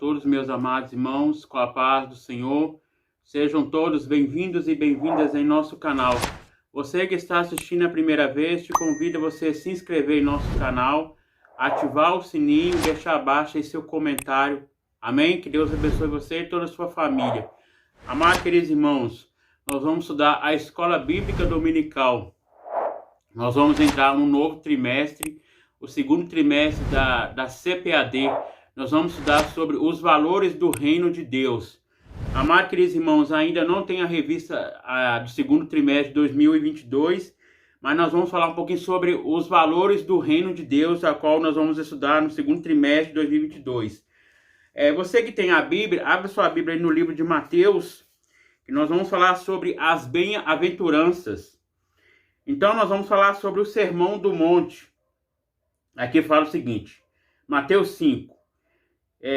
todos, meus amados irmãos, com a paz do Senhor. Sejam todos bem-vindos e bem-vindas em nosso canal. Você que está assistindo a primeira vez, te convido a você se inscrever em nosso canal, ativar o sininho, deixar abaixo aí seu comentário. Amém? Que Deus abençoe você e toda a sua família. Amados queridos irmãos, nós vamos estudar a Escola Bíblica Dominical. Nós vamos entrar no novo trimestre, o segundo trimestre da CPAD. Nós vamos estudar sobre os valores do reino de Deus. Amados queridos irmãos, ainda não tem a revista do segundo trimestre de 2022, mas nós vamos falar um pouquinho sobre os valores do reino de Deus, a qual nós vamos estudar no segundo trimestre de 2022. Você que tem a Bíblia, abre sua Bíblia aí no livro de Mateus, que nós vamos falar sobre as bem-aventuranças. Então nós vamos falar sobre o Sermão do Monte. Aqui fala o seguinte, Mateus 5.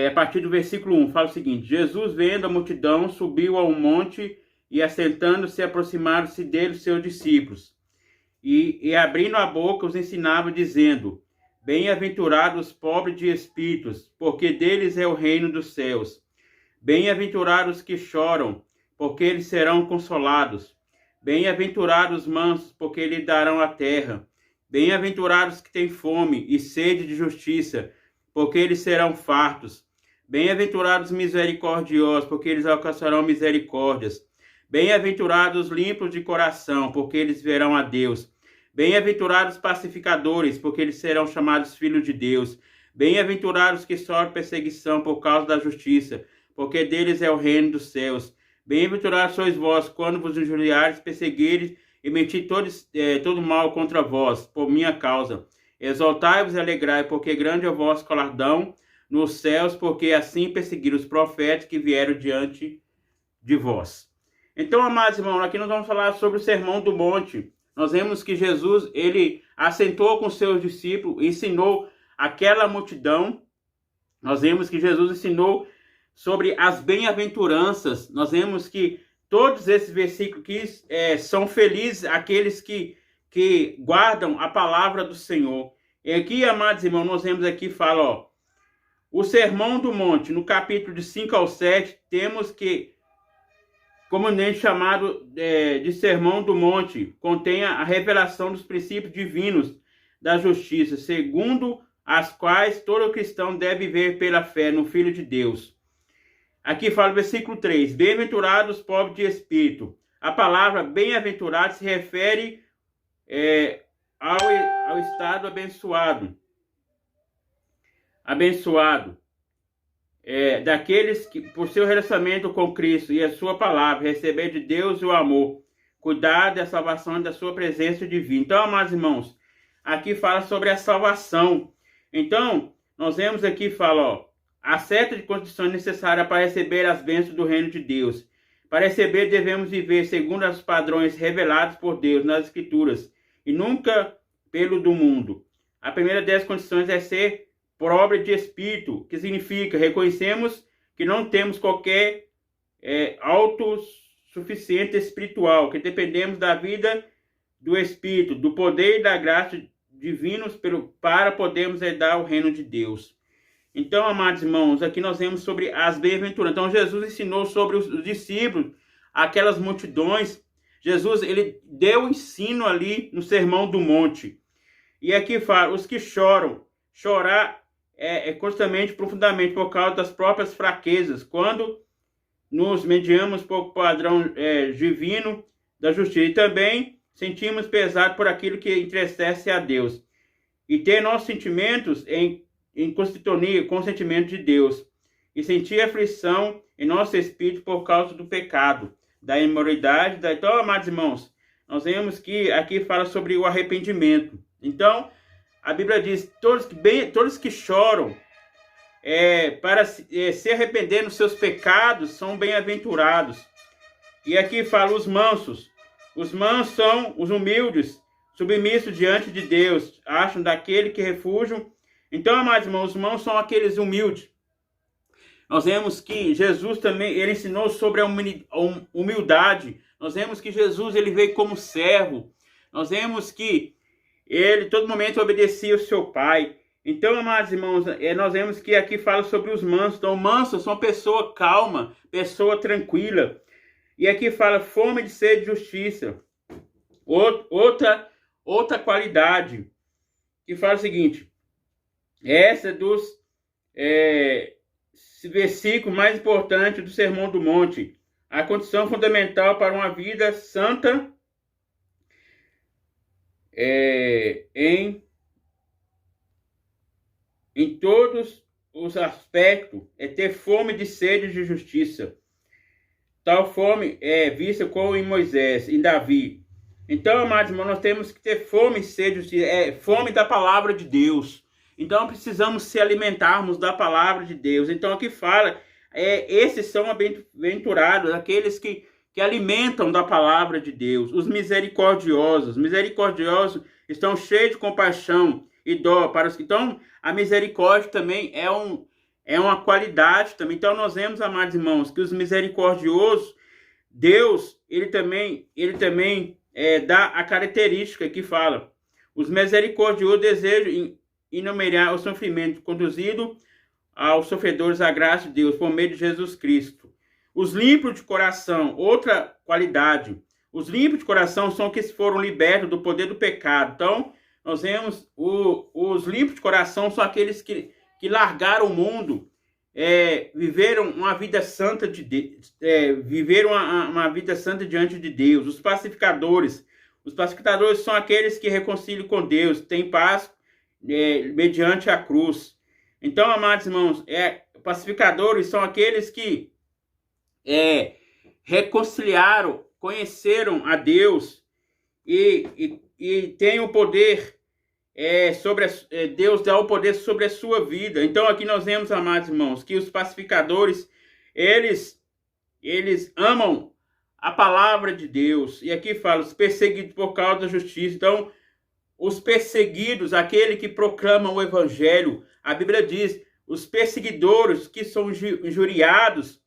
A partir do versículo 1, fala o seguinte: Jesus, vendo a multidão, subiu a um monte e, assentando-se, aproximaram-se dele seus discípulos. E abrindo a boca, os ensinava, dizendo: Bem-aventurados os pobres de espíritos, porque deles é o reino dos céus. Bem-aventurados os que choram, porque eles serão consolados. Bem-aventurados os mansos, porque lhes darão a terra. Bem-aventurados os que têm fome e sede de justiça, porque eles serão fartos. Bem-aventurados os misericordiosos, porque eles alcançarão misericórdias. Bem-aventurados os limpos de coração, porque eles verão a Deus. Bem-aventurados os pacificadores, porque eles serão chamados filhos de Deus. Bem-aventurados os que sofrem perseguição por causa da justiça, porque deles é o reino dos céus. Bem-aventurados sois vós, quando vos injuriares, perseguires e mentir todo mal contra vós, por minha causa. Exaltai-vos e alegrai, porque grande é o vosso galardão nos céus, porque assim perseguiram os profetas que vieram diante de vós. Então, amados irmãos, aqui nós vamos falar sobre o Sermão do Monte. Nós vemos que Jesus, ele assentou com seus discípulos, ensinou aquela multidão. Nós vemos que Jesus ensinou sobre as bem-aventuranças. Nós vemos que todos esses versículos aqui são felizes aqueles que guardam a palavra do Senhor. E aqui, amados irmãos, nós vemos aqui, fala, o Sermão do Monte, no capítulo de 5 ao 7, temos que, comumente chamado de Sermão do Monte, contém a revelação dos princípios divinos da justiça, segundo as quais todo cristão deve viver pela fé no Filho de Deus. Aqui fala o versículo 3, bem-aventurados os pobres de espírito. A palavra bem-aventurado se refere ao estado abençoado. Daqueles que, por seu relacionamento com Cristo e a sua palavra, receber de Deus o amor, cuidar da salvação e da sua presença divina. Então, amados irmãos, aqui fala sobre a salvação. Então, nós vemos aqui, fala, a seta de condições necessárias para receber as bênçãos do reino de Deus. Para receber, devemos viver segundo os padrões revelados por Deus nas Escrituras, e nunca pelo do mundo. A primeira das condições é ser pobre de espírito, que significa reconhecemos que não temos qualquer autossuficiência espiritual, que dependemos da vida do Espírito, do poder e da graça divinos para podermos herdar o reino de Deus. Então, amados irmãos, aqui nós vemos sobre as bem-aventuranças. Então, Jesus ensinou sobre os discípulos, aquelas multidões. Jesus, ele deu ensino ali no Sermão do Monte. E aqui fala, os que choram. Chorar constantemente, profundamente, por causa das próprias fraquezas. Quando nos mediamos por padrão divino da justiça. E também sentimos pesado por aquilo que entristece a Deus. E ter nossos sentimentos em sintonia com o sentimento de Deus. E sentir aflição em nosso espírito por causa do pecado, da imoralidade. Então, amados irmãos, nós vemos que aqui fala sobre o arrependimento. Então, a Bíblia diz, todos que choram para se arrepender dos seus pecados são bem-aventurados. E aqui fala os mansos. Os mansos são os humildes, submissos diante de Deus, acham daquele que refúgio. Então, amados irmãos, os mansos são aqueles humildes. Nós vemos que Jesus também, ele ensinou sobre a humildade. Nós vemos que Jesus, ele veio como servo. Nós vemos que ele, todo momento, obedecia ao seu pai. Então, amados irmãos, nós vemos que aqui fala sobre os mansos. Então, mansos são pessoa calma, pessoa tranquila. E aqui fala fome de sede de justiça. Outra qualidade, que fala o seguinte, essa é dos versículo mais importante do Sermão do Monte. A condição fundamental para uma vida santa em todos os aspectos é ter fome de sede de justiça. Tal fome é vista como em Moisés, em Davi. Então, amados irmãos, nós temos que ter fome e sede de justiça, fome da palavra de Deus. Então, precisamos se alimentarmos da palavra de Deus. Então, aqui fala, esses são bem-aventurados, aqueles que alimentam da palavra de Deus. Os misericordiosos. Misericordiosos estão cheios de compaixão e dó para os que... Então, a misericórdia também é uma qualidade também. Então, nós vemos, amados irmãos, que os misericordiosos, Deus, ele também dá a característica que fala. Os misericordiosos desejam enumerar o sofrimento conduzido aos sofredores à graça de Deus por meio de Jesus Cristo. Os limpos de coração, outra qualidade. Os limpos de coração são os que foram libertos do poder do pecado. Então, nós vemos os limpos de coração são aqueles que largaram o mundo, viveram uma vida santa uma vida santa diante de Deus. Os pacificadores são aqueles que reconciliam com Deus, têm paz mediante a cruz. Então, amados irmãos, pacificadores são aqueles que reconciliaram, conheceram a Deus e têm o poder Deus dá o poder sobre a sua vida. Então, aqui nós vemos, amados irmãos, que os pacificadores, eles amam a palavra de Deus. E aqui fala, os perseguidos por causa da justiça. Então, os perseguidos, aquele que proclama o evangelho, a Bíblia diz, os perseguidores que são injuriados,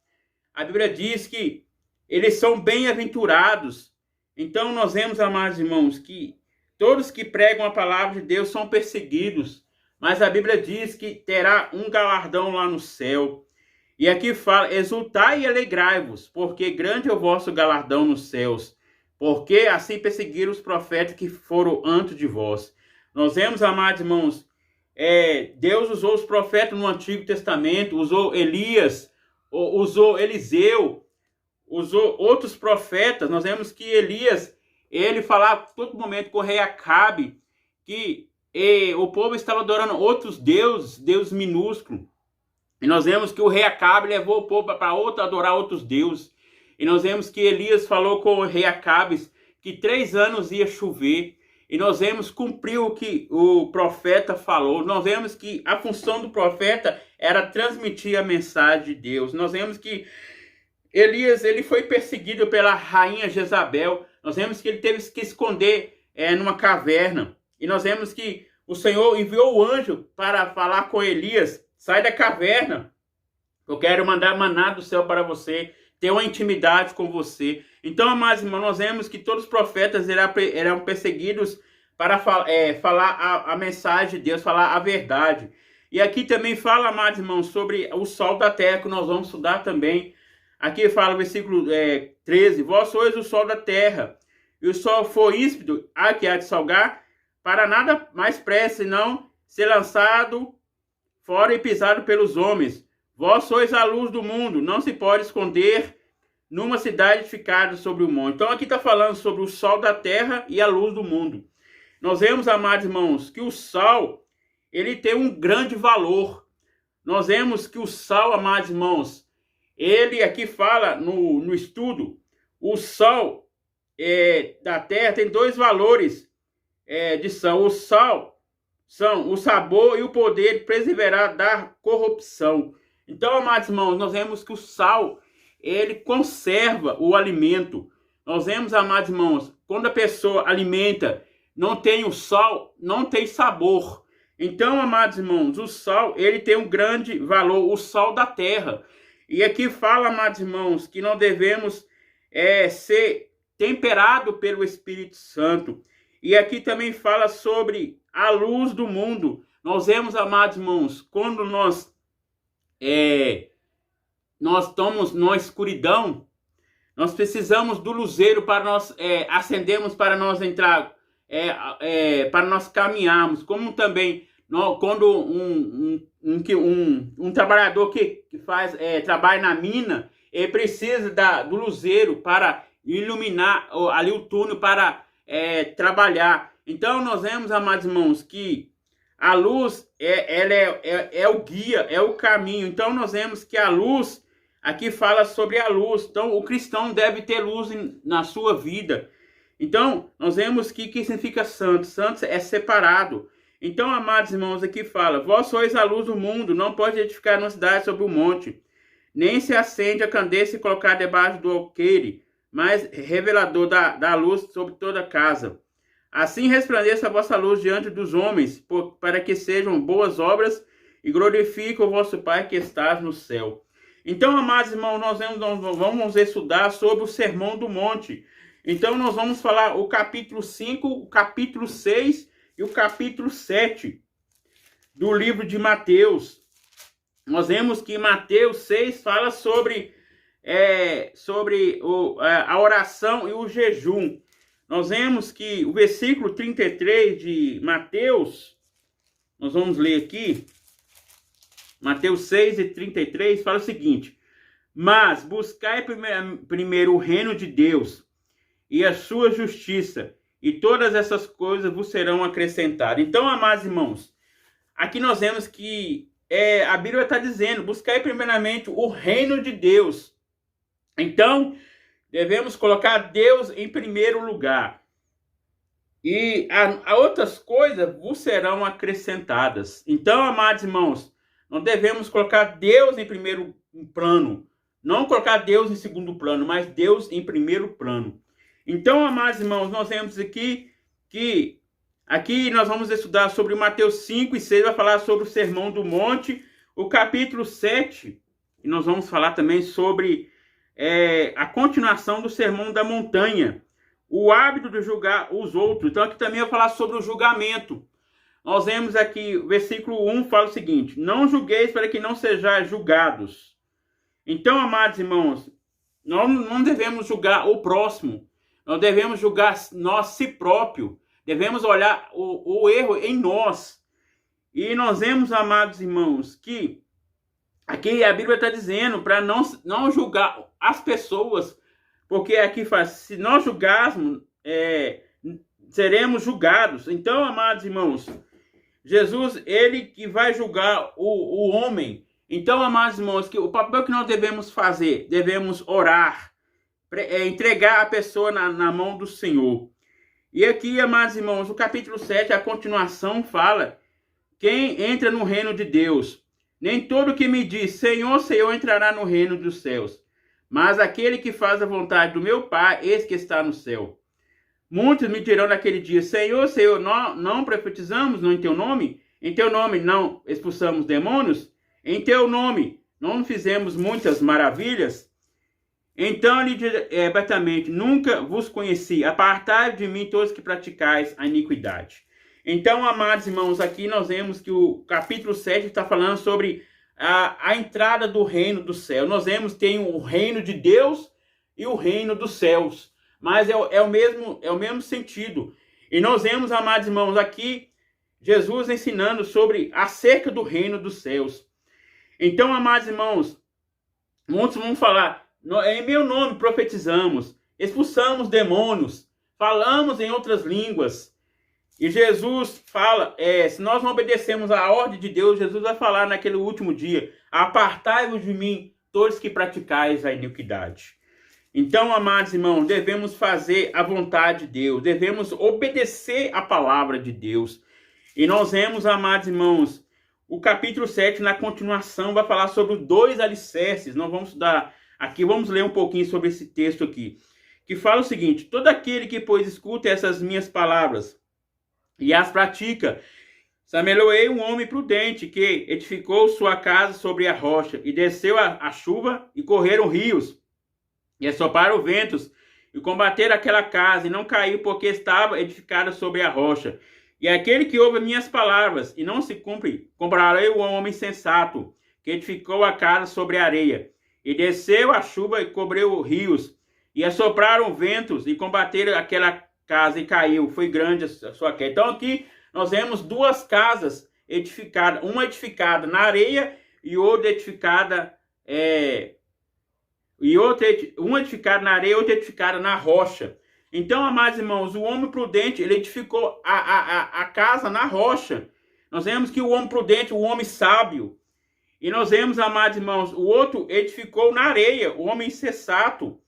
a Bíblia diz que eles são bem-aventurados. Então, nós vemos, amados irmãos, que todos que pregam a palavra de Deus são perseguidos, mas a Bíblia diz que terá um galardão lá no céu. E aqui fala, exultai e alegrai-vos, porque grande é o vosso galardão nos céus, porque assim perseguiram os profetas que foram antes de vós. Nós vemos, amados irmãos, Deus usou os profetas no Antigo Testamento, usou Elias, usou Eliseu, usou outros profetas. Nós vemos que Elias, ele falava a todo momento com o rei Acabe que o povo estava adorando outros deuses minúsculos. E nós vemos que o rei Acabe levou o povo para adorar outros deuses. E nós vemos que Elias falou com o rei Acabe que 3 anos ia chover. E nós vemos cumprir o que o profeta falou. Nós vemos que a função do profeta era transmitir a mensagem de Deus. Nós vemos que Elias, ele foi perseguido pela rainha Jezabel. Nós vemos que ele teve que esconder numa caverna. E nós vemos que o Senhor enviou o anjo para falar com Elias. Sai da caverna. Eu quero mandar maná do céu para você. Ter uma intimidade com você. Então, amados irmãos, nós vemos que todos os profetas eram perseguidos para falar a mensagem de Deus, falar a verdade. E aqui também fala, amados irmãos, sobre o sol da terra, que nós vamos estudar também. Aqui fala o versículo 13. Vós sois o sol da terra, e o sol for íspido, há de salgar, para nada mais pressa, senão ser lançado fora e pisado pelos homens. Vós sois a luz do mundo, não se pode esconder numa cidade edificada sobre o monte. Então aqui está falando sobre o sol da terra e a luz do mundo. Nós vemos, amados irmãos, que o sal, ele tem um grande valor. Nós vemos que o sal, amados irmãos, ele aqui fala no estudo, o sal da terra tem 2 valores de sal. O sal são o sabor e o poder de perseverar da corrupção. Então, amados irmãos, nós vemos que o sal, ele conserva o alimento. Nós vemos, amados irmãos, quando a pessoa alimenta, não tem o sal, não tem sabor. Então, amados irmãos, o sal, ele tem um grande valor, o sal da terra. E aqui fala, amados irmãos, que nós devemos ser temperado pelo Espírito Santo. E aqui também fala sobre a luz do mundo. Nós vemos, amados irmãos, quando nós estamos na escuridão, nós precisamos do luzeiro para nós acendermos, para nós entrar, para nós caminharmos. Como também quando um trabalhador que trabalha na mina, ele precisa do luzeiro para iluminar ali o túnel para trabalhar. Então nós vemos, amados irmãos, que a luz ela é o guia, é o caminho. Então nós vemos que a luz aqui fala sobre a luz. Então o cristão deve ter luz na sua vida. Então nós vemos que significa santo. Santo é separado. Então, amados irmãos, aqui fala: vós sois a luz do mundo, não pode edificar uma cidade sobre o monte, nem se acende a candeia e colocar debaixo do alqueire, mas revelador da luz sobre toda a casa. Assim resplandeça a vossa luz diante dos homens, para que sejam boas obras e glorifique o vosso Pai que estás no céu. Então, amados irmãos, nós vamos estudar sobre o Sermão do Monte. Então, nós vamos falar o capítulo 5, o capítulo 6 e o capítulo 7 do livro de Mateus. Nós vemos que Mateus 6 fala sobre a oração e o jejum. Nós vemos que o versículo 33 de Mateus, nós vamos ler aqui, Mateus 6 e 33, fala o seguinte: mas buscai primeiro o reino de Deus e a sua justiça, e todas essas coisas vos serão acrescentadas. Então, amados irmãos, aqui nós vemos que a Bíblia está dizendo: buscai primeiramente o reino de Deus. Então, devemos colocar Deus em primeiro lugar. E a outras coisas vos serão acrescentadas. Então, amados irmãos, nós devemos colocar Deus em primeiro plano. Não colocar Deus em segundo plano, mas Deus em primeiro plano. Então, amados irmãos, nós vemos aqui que nós vamos estudar sobre Mateus 5 e 6, vai falar sobre o Sermão do Monte, o capítulo 7, e nós vamos falar também sobre a continuação do Sermão da Montanha, o hábito de julgar os outros. Então, aqui também eu vou falar sobre o julgamento. Nós vemos aqui, o versículo 1 fala o seguinte: não julgueis para que não sejais julgados. Então, amados irmãos, nós não devemos julgar o próximo. Nós devemos julgar nós si próprio. Devemos olhar o erro em nós. E nós vemos, amados irmãos, que aqui a Bíblia está dizendo para não julgar as pessoas, porque aqui faz: se nós julgarmos, seremos julgados. Então, amados irmãos, Jesus, ele que vai julgar o homem. Então, amados irmãos, o papel que nós devemos fazer, devemos orar, entregar a pessoa na mão do Senhor. E aqui, amados irmãos, o capítulo 7, a continuação fala: quem entra no reino de Deus, nem todo que me diz Senhor, Senhor entrará no reino dos céus, mas aquele que faz a vontade do meu Pai, esse que está no céu. Muitos me dirão naquele dia: Senhor, Senhor, não profetizamos em teu nome? Em teu nome não expulsamos demônios? Em teu nome não fizemos muitas maravilhas? Então lhe direi abertamente: nunca vos conheci, apartai de mim todos que praticais a iniquidade. Então, amados irmãos, aqui nós vemos que o capítulo 7 está falando sobre a entrada do reino do céu. Nós vemos que tem o reino de Deus e o reino dos céus, mas é o mesmo sentido. E nós vemos, amados irmãos, aqui Jesus ensinando acerca do reino dos céus. Então, amados irmãos, muitos vão falar: em meu nome profetizamos, expulsamos demônios, falamos em outras línguas. E Jesus fala, se nós não obedecemos à ordem de Deus, Jesus vai falar naquele último dia: apartai-vos de mim, todos que praticais a iniquidade. Então, amados irmãos, devemos fazer a vontade de Deus, devemos obedecer a palavra de Deus. E nós vemos, amados irmãos, o capítulo 7, na continuação, vai falar sobre 2 alicerces. Nós vamos estudar aqui, vamos ler um pouquinho sobre esse texto aqui, que fala o seguinte: todo aquele que, pois, escuta essas minhas palavras e as pratica, semelhou-ei um homem prudente que edificou sua casa sobre a rocha, e desceu a chuva, e correram rios, e assoparam ventos, e combateram aquela casa, e não caiu, porque estava edificada sobre a rocha. E aquele que ouve minhas palavras e não se cumpre, compararei o homem sensato, que edificou a casa sobre a areia. E desceu a chuva e cobriu rios, e assopraram ventos e combateram aquela casa e caiu. Foi grande a sua queda. Então aqui nós vemos duas casas edificadas, uma edificada na areia e outra edificada uma edificada na areia e outra edificada na rocha. Então, amados irmãos, o homem prudente, ele edificou a casa na rocha. Nós vemos que o homem prudente, o homem sábio. E nós vemos, amados irmãos, o outro edificou na areia, o homem insensato.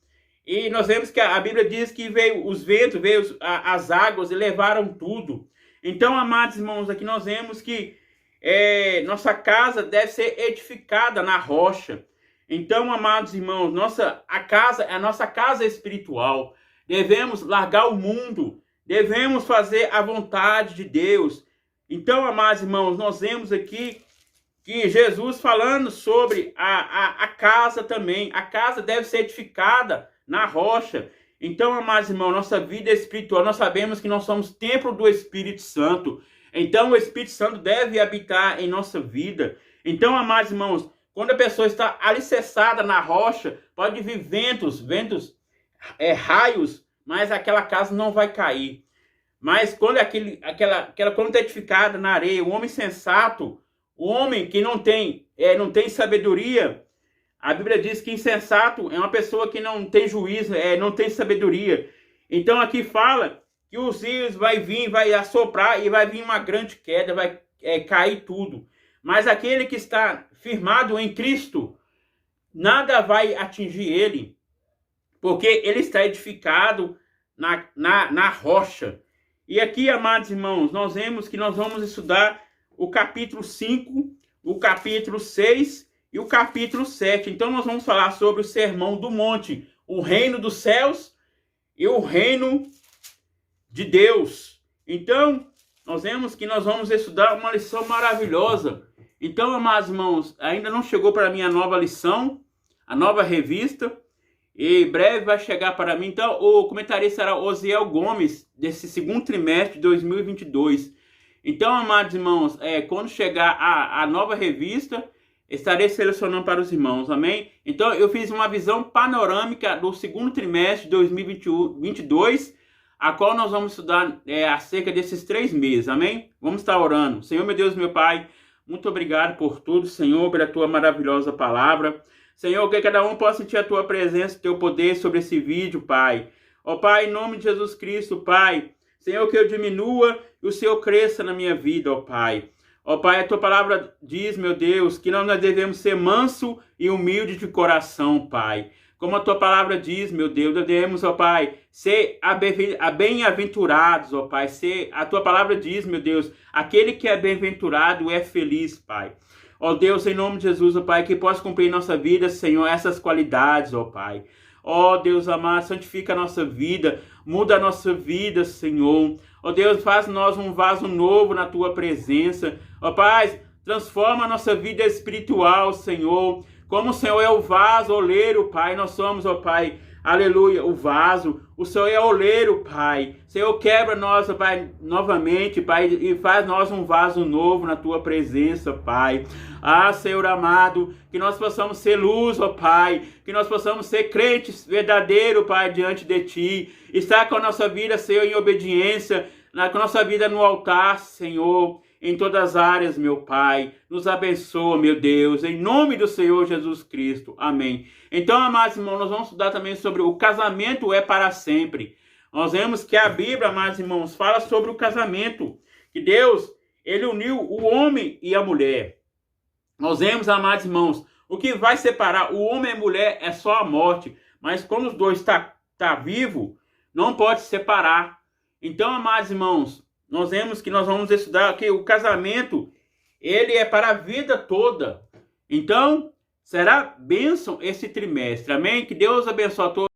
E nós vemos que a Bíblia diz que veio os ventos, veio as águas e levaram tudo. Então, amados irmãos, aqui nós vemos que nossa casa deve ser edificada na rocha. Então, amados irmãos, a nossa casa espiritual. Devemos largar o mundo, devemos fazer a vontade de Deus. Então, amados irmãos, nós vemos aqui que Jesus falando sobre a casa também. A casa deve ser edificada na rocha. Então, amados irmãos, nossa vida espiritual, nós sabemos que nós somos templo do Espírito Santo. Então, o Espírito Santo deve habitar em nossa vida. Então, amados irmãos, quando a pessoa está alicerçada na rocha, pode vir ventos, raios, mas aquela casa não vai cair. Mas quando quando está edificada na areia, o homem sensato, o homem que não tem sabedoria, a Bíblia diz que insensato é uma pessoa que não tem juízo, não tem sabedoria. Então aqui fala que os rios vai assoprar e vai vir uma grande queda, vai cair tudo. Mas aquele que está firmado em Cristo, nada vai atingir ele, porque ele está edificado na rocha. E aqui, amados irmãos, nós vemos que nós vamos estudar o capítulo 5, o capítulo 6 e o capítulo 7. Então nós vamos falar sobre o Sermão do Monte, o reino dos céus e o reino de Deus. Então, nós vemos que nós vamos estudar uma lição maravilhosa. Então, amados irmãos, ainda não chegou para mim a nova lição, a nova revista, e em breve vai chegar para mim. Então, o comentarista será Osiel Gomes, desse segundo trimestre de 2022. Então, amados irmãos, quando chegar a nova revista, estarei selecionando para os irmãos, amém? Então, eu fiz uma visão panorâmica do segundo trimestre de 2022, a qual nós vamos estudar acerca desses 3 meses, amém? Vamos estar orando. Senhor, meu Deus, meu Pai, muito obrigado por tudo, Senhor, pela Tua maravilhosa palavra. Senhor, que cada um possa sentir a Tua presença, o Teu poder sobre esse vídeo, Pai. Ó Pai, em nome de Jesus Cristo, Pai, Senhor, que eu diminua e o Senhor cresça na minha vida, ó Pai. Ó Pai, a Tua palavra diz, meu Deus, que nós devemos ser manso e humilde de coração, Pai. Como a Tua palavra diz, meu Deus, devemos, ó Pai, ser bem-aventurados, ó Pai. A Tua palavra diz, meu Deus, aquele que é bem-aventurado é feliz, Pai. Ó Deus, em nome de Jesus, ó Pai, que possa cumprir em nossa vida, Senhor, essas qualidades, ó Pai. Ó Deus amado, santifica a nossa vida, muda a nossa vida, Senhor. Ó Deus, faz nós um vaso novo na Tua presença. Ó Pai, transforma a nossa vida espiritual, Senhor. Como o Senhor é o vaso, oleiro, Pai, nós somos, ó Pai, aleluia, o vaso. O Senhor é oleiro, Pai. Senhor, quebra nós, ó Pai, novamente, Pai, e faz nós um vaso novo na Tua presença, Pai. Ah, Senhor amado, que nós possamos ser luz, ó Pai, que nós possamos ser crentes verdadeiros, Pai, diante de Ti. Estar com a nossa vida, Senhor, em obediência, com a nossa vida no altar, Senhor, em todas as áreas, meu Pai. Nos abençoa, meu Deus, em nome do Senhor Jesus Cristo. Amém. Então, amados irmãos, nós vamos estudar também sobre o casamento é para sempre. Nós vemos que a Bíblia, amados irmãos, fala sobre o casamento. Que Deus, Ele uniu o homem e a mulher. Nós vemos, amados irmãos, o que vai separar o homem e a mulher é só a morte. Mas quando os dois tá vivo, não pode separar. Então, amados irmãos, nós vemos que nós vamos estudar que o casamento, ele é para a vida toda. Então, será bênção esse trimestre. Amém? Que Deus abençoe a todos.